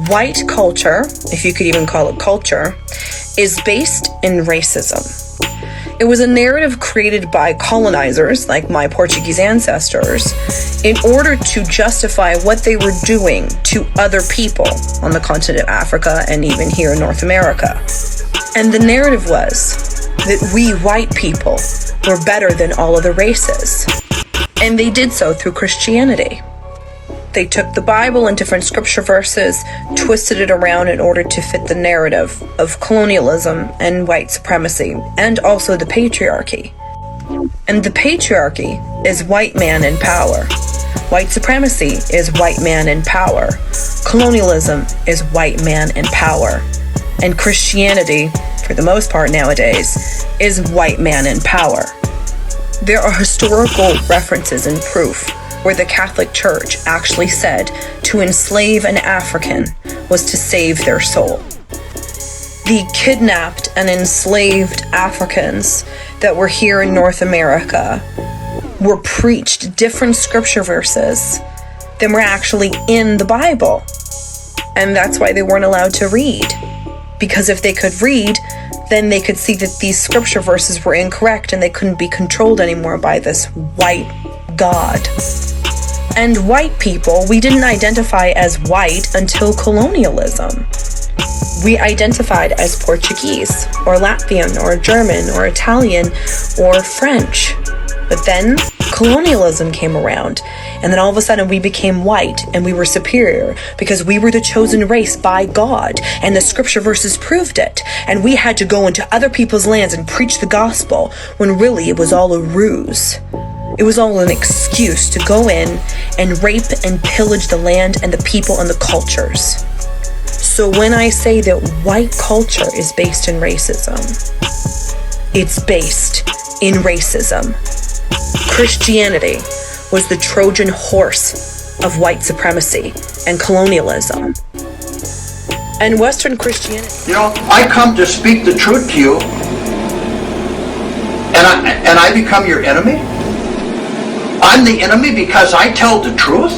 White culture, if you could even call it culture, is based in racism. It was a narrative created by colonizers, like my Portuguese ancestors, in order to justify what they were doing to other people on the continent of Africa and even here in North America. And the narrative was that we white people were better than all other races. And they did so through Christianity. They took the Bible and different scripture verses, twisted it around in order to fit the narrative of colonialism and white supremacy, and also the patriarchy. And the patriarchy is white man in power. White supremacy is white man in power. Colonialism is white man in power. And Christianity, for the most part nowadays, is white man in power. There are historical references and proof where the Catholic Church actually said to enslave an African was to save their soul. The kidnapped and enslaved Africans that were here in North America were preached different scripture verses than were actually in the Bible. And that's why they weren't allowed to read. Because if they could read, then they could see that these scripture verses were incorrect and they couldn't be controlled anymore by this white God. And white people, we didn't identify as white until colonialism. We identified as Portuguese, or Latvian, or German, or Italian, or French. But then colonialism came around, and then all of a sudden we became white, and we were superior, because we were the chosen race by God, and the scripture verses proved it. And we had to go into other people's lands and preach the gospel, when really it was all a ruse. It was all an excuse to go in and rape and pillage the land and the people and the cultures. So when I say that white culture is based in racism, it's based in racism. Christianity was the Trojan horse of white supremacy and colonialism. And Western Christianity... You know, I come to speak the truth to you, and I become your enemy? I'm the enemy because I tell the truth?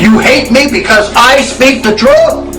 You hate me because I speak the truth?